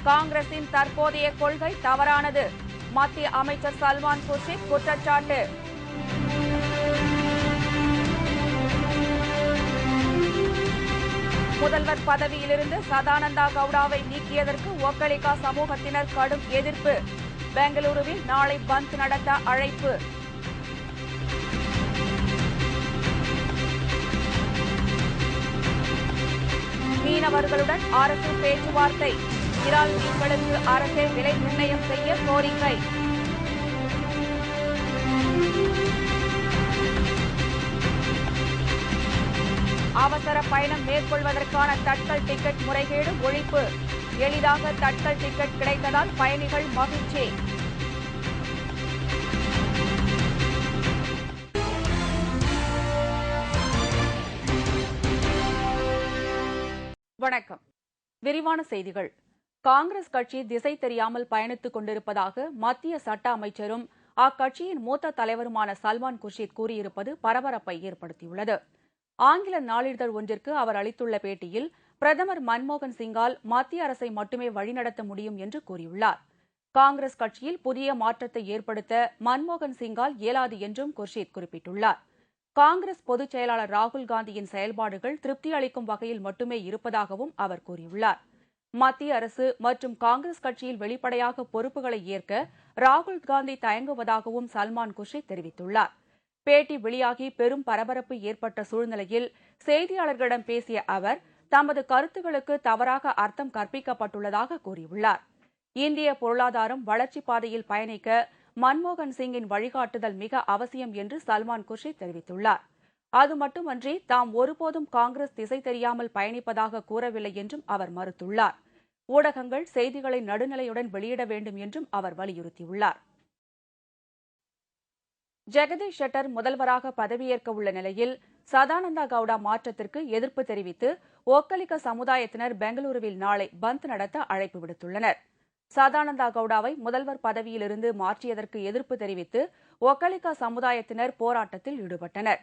காங்கிரசின் தற்போதைய கொள்கை தவறானது. மத்திய அமைச்சர் சல்மான் குர்ஷித் குற்றச்சாட்டு. முதல்வர் பதவியிலிருந்து சதானந்தா கவுடாவை நீக்கியதற்கு ஒக்கலிகா சமூகத்தினர் கடும் எதிர்ப்பு. பெங்களூருவில் நாளை பந்த் நடத்த அழைப்பு. மீனவர்களுடன் அரசு பேச்சுவார்த்தை. இறால் மீன்களுக்கு அரசே விலை நிர்ணயம் செய்ய கோரிக்கை. அவசர பயணம் மேற்கொள்வதற்கான தட்கல் டிக்கெட் முறைகேடு ஒழிப்பு. எளிதாக தட்கல் டிக்கெட் கிடைத்ததால் பயணிகள் மகிழ்ச்சி. வணக்கம். விரிவான செய்திகள். காங்கிரஸ் கட்சி திசை தெரியாமல் பயணித்துக் கொண்டிருப்பதாக மத்திய சட்ட அமைச்சரும் அக்கட்சியின் மூத்த தலைவருமான சல்மான் குர்ஷித் கூறியிருப்பது பரபரப்பை ஏற்படுத்தியுள்ளது. ஆங்கில நாளிதழ் ஒன்றிற்கு அவர் அளித்துள்ள பேட்டியில் பிரதமர் மன்மோகன் சிங்கால் மத்திய அரசை மட்டுமே வழிநடத்த முடியும் என்று கூறியுள்ளார். காங்கிரஸ் கட்சியில் புதிய மாற்றத்தை ஏற்படுத்த மன்மோகன் சிங்கால் இயலாது என்றும் குர்ஷித் குறிப்பிட்டுள்ளார். காங்கிரஸ் பொதுச் செயலாளர் ராகுல் காந்தியின் செயல்பாடுகள் திருப்தி அளிக்கும் வகையில் மட்டுமே இருப்பதாகவும் அவர் கூறியுள்ளார். மத்திய அரசு மற்றும் காங்கிரஸ் கட்சியில் வெளிப்படையாக பொறுப்புகளை ஏற்க ராகுல் காந்தி தயங்குவதாகவும் சல்மான் குர்ஷித் தெரிவித்துள்ளார். பேட்டி வெளியாகி பெரும் பரபரப்பு ஏற்பட்ட சூழ்நிலையில் செய்தியாளர்களிடம் பேசிய அவர் தமது கருத்துக்களுக்கு தவறாக அர்த்தம் கற்பிக்கப்பட்டுள்ளதாக கூறியுள்ளார். இந்திய பொருளாதாரம் வளர்ச்சிப் பாதையில் பயணிக்க மன்மோகன் சிங்கின் வழிகாட்டுதல் மிக அவசியம் என்று சல்மான் குர்ஷித் தெரிவித்துள்ளார். அது மட்டுமன்றி தாம் ஒருபோதும் காங்கிரஸ் திசை தெரியாமல் பயணிப்பதாக கூறவில்லை என்றும் அவர் மறுத்துள்ளார். ஊடகங்கள் செய்திகளை நடுநிலையுடன் வெளியிட வேண்டும் என்றும் அவர் வலியுறுத்தியுள்ளார். ஜெகதீஷ் ஷெட்டர் முதல்வராக பதவியேற்க உள்ள நிலையில் சதானந்தா கவுடா மாற்றத்திற்கு எதிர்ப்பு தெரிவித்து ஒக்கலிக சமுதாயத்தினர் பெங்களூருவில் நாளை பந்த் நடத்த அழைப்பு விடுத்துள்ளனர். சதானந்தா கவுடாவை முதல்வர் பதவியிலிருந்து மாற்றியதற்கு எதிர்ப்பு தெரிவித்து ஒக்கலிகா சமுதாயத்தினர் போராட்டத்தில் ஈடுபட்டனர்.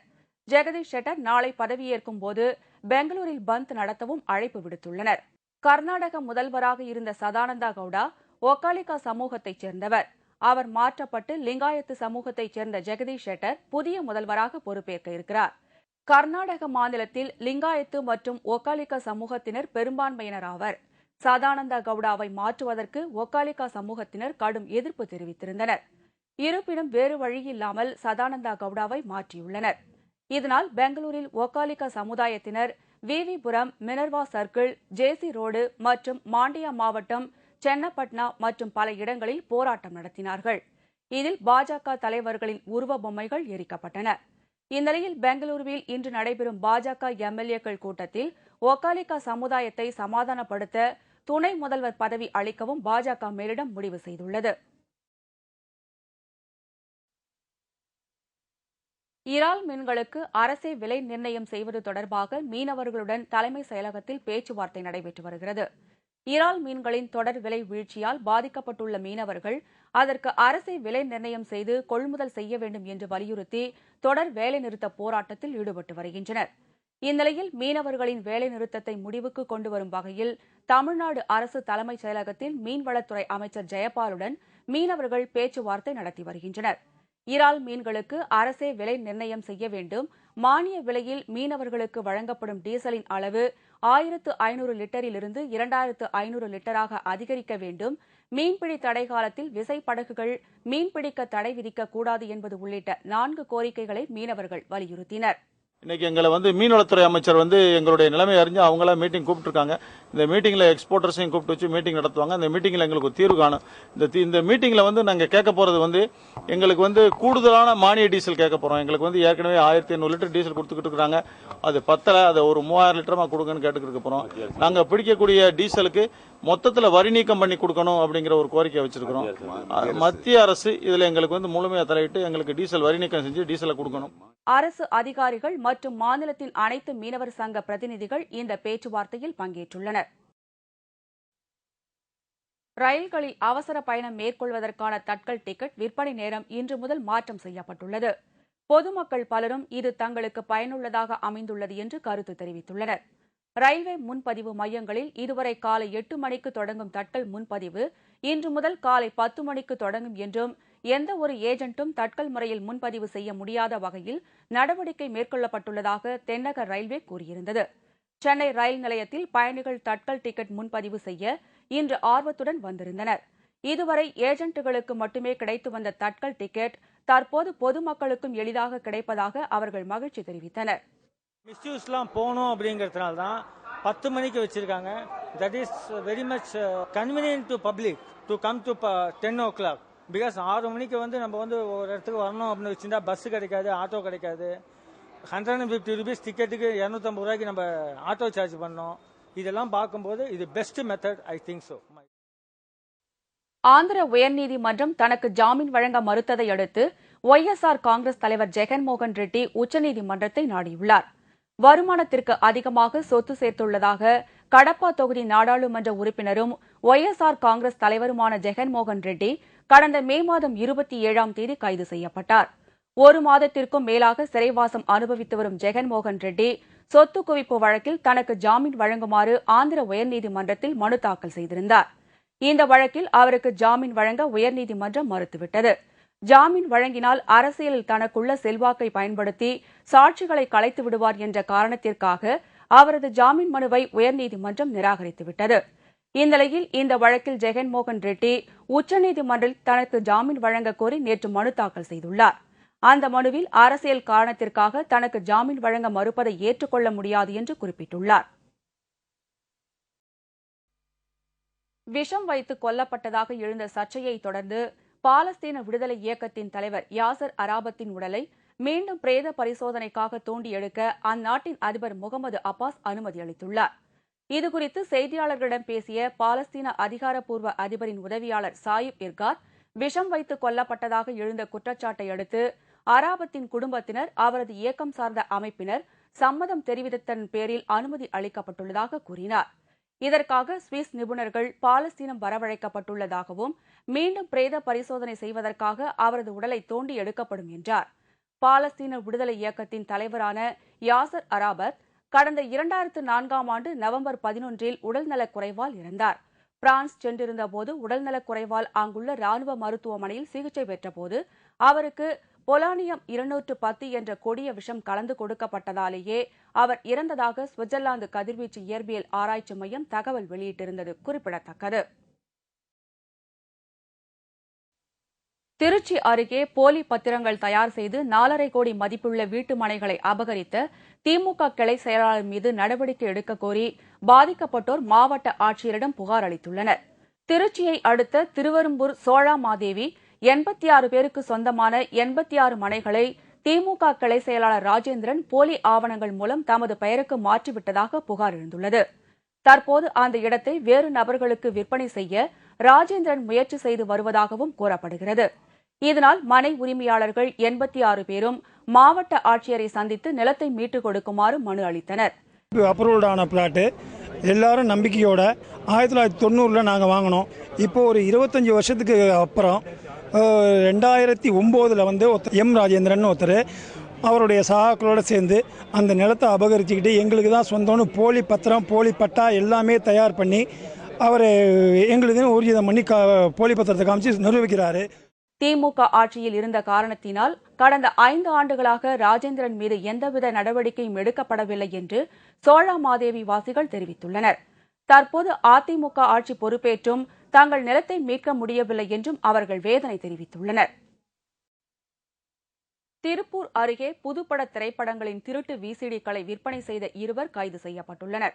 ஜெகதீஷ் ஷெட்டர் நாளை பதவியேற்கும் போது பெங்களூரில் பந்த் நடத்தவும் அழைப்பு விடுத்துள்ளனர். கர்நாடக முதல்வராக இருந்த சதானந்தா கவுடா ஒக்கலிகா சமூகத்தைச் சேர்ந்தவர். அவர் மாற்றப்பட்டு லிங்காயத்து சமூகத்தைச் சேர்ந்த ஜெகதீஷ் ஷெட்டர் புதிய முதல்வராக பொறுப்பேற்க இருக்கிறார். கர்நாடக மாநிலத்தில் லிங்காயத்து மற்றும் ஒக்காலிகா சமூகத்தினர் பெரும்பான்மையினர் ஆவர். சதானந்தா கவுடாவை மாற்றுவதற்கு ஒக்காலிகா சமூகத்தினர் கடும் எதிர்ப்பு தெரிவித்திருந்தனர். இருப்பினும் வேறு வழியில்லாமல் சதானந்தா கவுடாவை மாற்றியுள்ளனர். இதனால் பெங்களூரில் ஒக்காலிகா சமுதாயத்தினர் விவிபுரம், மினர்வா சர்க்கிள், ஜேசி ரோடு மற்றும் மாண்டியா மாவட்டம் சென்னப்பட்னா மற்றும் பல இடங்களில் போராட்டம் நடத்தினார்கள். இதில் பாஜக தலைவர்களின் உருவ பொம்மைகள் எரிக்கப்பட்டன. இந்நிலையில் பெங்களூருவில் இன்று நடைபெறும் பாஜக எம்எல்ஏக்கள் கூட்டத்தில் ஒக்காலிகா சமுதாயத்தை சமாதானப்படுத்த துணை முதல்வர் பதவி அளிக்கவும் பாஜக மேலிடம் முடிவு செய்துள்ளது. இறால் மீன்களுக்கு அரசே விலை நிர்ணயம் செய்வது தொடர்பாக மீனவர்களுடன் தலைமை செயலகத்தில் பேச்சுவார்த்தை நடைபெற்று வருகிறது. இறால் மீன்களின் தொடர் விலை வீழ்ச்சியால் பாதிக்கப்பட்டுள்ள மீனவர்கள் அதற்கு அரசே விலை நிர்ணயம் செய்து கொள்முதல் செய்ய வேண்டும் என்று வலியுறுத்தி தொடர் வேலைநிறுத்த போராட்டத்தில் ஈடுபட்டு வருகின்றனர். இந்நிலையில் மீனவர்களின் வேலைநிறுத்தத்தை முடிவுக்கு கொண்டுவரும் வகையில் தமிழ்நாடு அரசு தலைமைச் செயலகத்தில் மீன்வளத்துறை அமைச்சர் ஜெயபாலுடன் மீனவர்கள் பேச்சுவார்த்தை நடத்தி வருகின்றனர். இறால் மீன்களுக்கு அரசே விலை நிர்ணயம் செய்ய வேண்டும், மானிய விலையில் மீனவர்களுக்கு வழங்கப்படும் டீசலின் அளவு 1500 லிட்டரிலிருந்து 2500 லிட்டராக அதிகரிக்க வேண்டும், மீன்பிடி தடை காலத்தில் விசைப்படகுகள் மீன்பிடிக்க தடை விதிக்கக்கூடாது என்பது உள்ளிட்ட 4 கோரிக்கைகளை மீனவர்கள் வலியுறுத்தினர். இன்னைக்கு எங்களை மீன்வளத்துறை அமைச்சர் எங்களுடைய நிலைமை அறிஞ்சு அவங்களா மீட்டிங் கூப்பிட்டுருக்காங்க. இந்த மீட்டிங்ல எக்ஸ்போர்ட்டர்ஸையும் கூப்பிட்டு வச்சு மீட்டிங் நடத்துவாங்க. இந்த மீட்டிங்ல எங்களுக்கு ஒரு தீர்வு காணும். இந்த மீட்டிங்ல நாங்க கேட்க போறது எங்களுக்கு கூடுதலான மானிய டீசல் கேட்க போறோம். எங்களுக்கு ஏற்கனவே 1500 லிட்டர் டீசல் கொடுத்துக்கிட்டு இருக்காங்க. அது பத்தல, அதை ஒரு 3000 லிட்டரமா கொடுங்கன்னு கேட்டுக்கிட்டு போறோம். நாங்க பிடிக்கக்கூடிய டீசலுக்கு மொத்தத்துல வரி நீக்கம் பண்ணி கொடுக்கணும் அப்படிங்கிற ஒரு கோரிக்கை வச்சிருக்கிறோம். மத்திய அரசு இதுல எங்களுக்கு முழுமையா தலையிட்டு எங்களுக்கு டீசல் வரி நீக்கம் செஞ்சு டீசலை கொடுக்கணும். அரசு அதிகாரிகள் மற்றும் மாநிலத்தின் அனைத்து மீனவர் சங்க பிரதிநிதிகள் இந்த பேச்சுவார்த்தையில் பங்கேற்றுள்ளனர். ரயில்களில் அவசர பயணம் மேற்கொள்வதற்கான தட்கல் டிக்கெட் விற்பனை நேரம் இன்று முதல் மாற்றம் செய்யப்பட்டுள்ளது. பொதுமக்கள் பலரும் இது தங்களுக்கு பயனுள்ளதாக அமைந்துள்ளது என்று கருத்து தெரிவித்துள்ளனர். ரயில்வே முன்பதிவு மையங்களில் இதுவரை காலை 8 மணிக்கு தொடங்கும் தட்கல் முன்பதிவு இன்று முதல் காலை 10 மணிக்கு தொடங்கும் என்றும் எந்த ஒரு ஏஜென்ட்டும் தட்கல் முறையில் முன்பதிவு செய்ய முடியாத வகையில் நடவடிக்கை மேற்கொள்ளப்பட்டுள்ளதாக தென்னக ரயில்வே கூறியிருந்தது. சென்னை ரயில் நிலையத்தில் பயணிகள் தட்கல் டிக்கெட் முன்பதிவு செய்ய இன்று ஆர்வத்துடன் வந்திருந்தனர். இதுவரை ஏஜென்ட்டுகளுக்கு மட்டுமே கிடைத்து வந்த தட்கல் டிக்கெட் தற்போது பொதுமக்களுக்கும் எளிதாக கிடைப்பதாக அவர்கள் மகிழ்ச்சி தெரிவித்தனர். மிஸ்யூஸ்லாம் போகணும் அப்படிங்கிறதுனால தான் 10 மணிக்கு வச்சிருக்காங்க. That is very much convenient to public to come to 10 o'clock. Because 6 மணிக்கு நம்ம ஒரு இடத்துக்கு வரணும் அப்படின்னு வச்சுருந்தா பஸ் கிடைக்காது, ஆட்டோ கிடைக்காது. 150 rupees டிக்கெட்டுக்கு 250 ரூபாய்க்கு நம்ம ஆட்டோ சார்ஜ் பண்ணோம். இதெல்லாம் பார்க்கும்போது இது best method, I think so. Andhra உயர்நீதிமன்றம் தனக்கு ஜாமீன் வழங்க மறுத்ததை அடுத்து ஒய்எஸ்ஆர் காங்கிரஸ் தலைவர் ஜெகன்மோகன் ரெட்டி உச்சநீதிமன்றத்தை நாடியுள்ளார். வருமானத்திற்கு அதிகமாக சொத்து சேர்த்துள்ளதாக கடப்பா தொகுதி நாடாளுமன்ற உறுப்பினரும் ஒய்எஸ்ஆர் காங்கிரஸ் தலைவருமான ஜெகன்மோகன் ரெட்டி கடந்த மே மாதம் 27ஆம் தேதி கைது செய்யப்பட்டார். 1 மாதத்திற்கும் மேலாக சிறைவாசம் அனுபவித்து வரும் ஜெகன்மோகன் ரெட்டி சொத்து குவிப்பு வழக்கில் தனக்கு ஜாமீன் வழங்குமாறு ஆந்திர உயர்நீதிமன்றத்தில் மனு தாக்கல் செய்திருந்தார். இந்த வழக்கில் அவருக்கு ஜாமீன் வழங்க உயர்நீதிமன்றம் மறுத்துவிட்டது. ஜாமீன் வழங்கினால் அரசியலில் தனக்குள்ள செல்வாக்கை பயன்படுத்தி சாட்சிகளை கலைத்து விடுவார் என்ற காரணத்திற்காக அவரது ஜாமீன் மனுவை உயர்நீதிமன்றம் நிராகரித்துவிட்டது. இந்நிலையில் இந்த வழக்கில் ஜெகன்மோகன் ரெட்டி உச்சநீதிமன்றத்தில் தனக்கு ஜாமீன் வழங்க கோரி நேற்று மனு தாக்கல் செய்துள்ளார். அந்த மனுவில் அரசியல் காரணத்திற்காக தனக்கு ஜாமீன் வழங்க மறுப்பதை ஏற்றுக்கொள்ள முடியாது என்று குறிப்பிட்டுள்ளார். விஷம் வைத்து கொல்லப்பட்டதாக எழுந்த சர்ச்சையை தொடர்ந்து பாலஸ்தீன விடுதலை இயக்கத்தின் தலைவர் யாசர் அராபத்தின் உடலை மீண்டும் பிரேத பரிசோதனைக்காக தோண்டி எடுக்க அந்நாட்டின் அதிபர் முகமது அப்பாஸ் அனுமதி அளித்துள்ளார். இதுகுறித்து செய்தியாளர்களிடம் பேசிய பாலஸ்தீன அதிகாரப்பூர்வ அதிபரின் உதவியாளர் சாயிப் இர்காத், விஷம் வைத்து கொல்லப்பட்டதாக எழுந்த குற்றச்சாட்டை அடுத்து அராபத்தின் குடும்பத்தினர், அவரது இயக்கம் சார்ந்த அமைப்பினர் சம்மதம் தெரிவித்ததன் பேரில் அனுமதி அளிக்கப்பட்டுள்ளதாக கூறினார். இதற்காக சுவிஸ் நிபுணர்கள் பாலஸ்தீனம் வரவழைக்கப்பட்டுள்ளதாகவும் மீண்டும் பிரேத பரிசோதனை செய்வதற்காக அவரது உடலை தோண்டி எடுக்கப்படும் என்றார். பாலஸ்தீன விடுதலை இயக்கத்தின் தலைவரான யாசர் அராபத் கடந்த 2004ஆம் ஆண்டு நவம்பர் 11இல் உடல்நலக் குறைவால் இறந்தார். பிரான்ஸ் சென்றிருந்தபோது உடல்நலக் குறைவால் அங்குள்ள ராணுவ மருத்துவமனையில் சிகிச்சை பெற்றபோது அவருக்கு பொலானியம் 210 என்ற கொடிய விஷம் கலந்து கொடுக்கப்பட்டதாலேயே அவர் இறந்ததாக சுவிட்சர்லாந்து கதிர்வீச்சு இயற்பியல் ஆராய்ச்சி மையம் தகவல் வெளியிட்டிருந்தது குறிப்பிடத்தக்கது. திருச்சி அருகே போலி பத்திரங்கள் தயார் செய்து 4.5 கோடி மதிப்புள்ள வீட்டு மனைகளை அபகரித்த திமுக கிளை செயலாளர் மீது நடவடிக்கை எடுக்க கோரி பாதிக்கப்பட்டோர் மாவட்ட ஆட்சியரிடம் புகார் அளித்துள்ளனர். திருச்சியை அடுத்த திருவெரும்பூர் சோழாமாதேவி 86 பேருக்கு சொந்தமான 86 மனைகளை திமுக கிளை செயலாளர் ராஜேந்திரன் போலி ஆவணங்கள் மூலம் தமது பெயருக்கு மாற்றிவிட்டதாக புகார் எழுந்துள்ளது. தற்போது அந்த இடத்தை வேறு நபர்களுக்கு விற்பனை செய்ய ராஜேந்திரன் முயற்சி செய்து வருவதாகவும் கூறப்படுகிறது. இதனால் மனை உரிமையாளர்கள் 86 பேரும் மாவட்ட ஆட்சியரை சந்தித்து நிலத்தை மீட்டுக் கொடுக்குமாறு மனு அளித்தனர். அப்ரூவ்டான பிளாட்டு எல்லாரும் நம்பிக்கையோட 1990 நாங்கள் வாங்கினோம். இப்போ ஒரு 25 வருஷத்துக்கு அப்புறம் 2009 எம் ராஜேந்திரன் ஒருத்தர் அவருடைய சகாக்களோடு சேர்ந்து அந்த நிலத்தை அபகரிச்சுக்கிட்டு எங்களுக்கு தான் சொந்தம்னு போலி பத்திரம், போலி பட்டா எல்லாமே தயார் பண்ணி அவர் எங்களுக்குன்னு ஊர்ஜிதம் பண்ணி போலி பத்திரத்தை காமிச்சு நிரூபிக்கிறாரு. திமுக ஆட்சியில் இருந்த காரணத்தினால் கடந்த 5 ஆண்டுகளாக ராஜேந்திரன் மீது எந்தவித நடவடிக்கையும் எடுக்கப்படவில்லை என்று சோழாமாதேவி வாசிகள் தெரிவித்துள்ளனர். தற்போது அதிமுக ஆட்சி பொறுப்பேற்றும் தங்கள் நிலத்தை மீட்க முடியவில்லை என்றும் அவர்கள் வேதனை தெரிவித்துள்ளனர். திருப்பூர் அருகே புதுப்பட திரைப்படங்களின் திருட்டு விசிடிக்களை விற்பனை செய்த 2 கைது செய்யப்பட்டுள்ளனர்.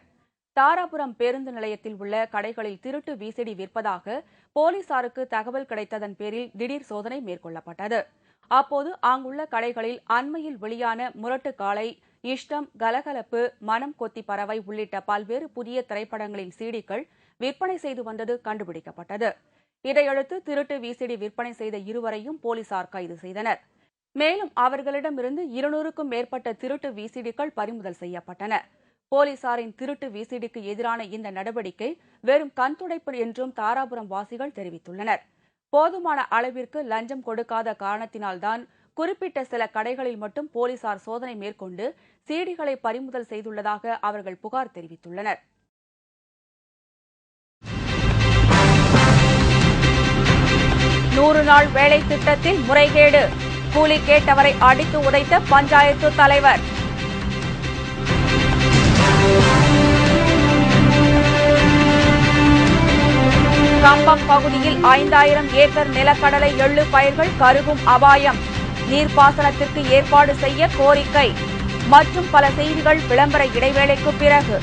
தாராபுரம் பேருந்து நிலையத்தில் உள்ள கடைகளில் திருட்டு விசிடி விற்பதாக போலீசாருக்கு தகவல் கிடைத்ததன் பேரில் திடீர் சோதனை மேற்கொள்ளப்பட்டது. அப்போது அங்குள்ள கடைகளில் அண்மையில் வெளியான முரட்டு காளை, இஷ்டம், கலகலப்பு, மனம் கொத்தி பறவை உள்ளிட்ட பல்வேறு புதிய திரைப்படங்களின் சிடிக்கள் விற்பனை செய்து வந்தது கண்டுபிடிக்கப்பட்டது. இதையடுத்து திருட்டு விசிடி விற்பனை செய்த 2வரையும் போலீசார் கைது செய்தனர். மேலும் அவர்களிடமிருந்து 200க்கும் மேற்பட்ட திருட்டு விசிடிக்கள் பறிமுதல் செய்யப்பட்டன. போலீசாரின் திருட்டு விசிடிக்கு எதிரான இந்த நடவடிக்கை வெறும் கண்துடைப்பு என்றும் தாராபுரம் வாசிகள் தெரிவித்துள்ளனர். போதுமான அளவிற்கு லஞ்சம் கொடுக்காத காரணத்தினால்தான் குறிப்பிட்ட சில கடைகளில் மட்டும் போலீசார் சோதனை மேற்கொண்டு சீடிகளை பறிமுதல் செய்துள்ளதாக அவர்கள் புகார் தெரிவித்துள்ளனர். நூறு நாள் வேலை திட்டத்தில் முறைகேடு, கூலி கேட்டவரை அடித்து உதைத்த பஞ்சாயத்து தலைவர். கம்பம் பகுதியில் 5000 ஏக்கர் நிலக்கடலை எள்ளு பயிர்கள் கருகும் அபாயம், நீர்ப்பாசனத்திற்கு ஏற்பாடு செய்ய கோரிக்கை மற்றும் பல செய்திகள் விளம்பர இடைவேளைக்கு பிறகு.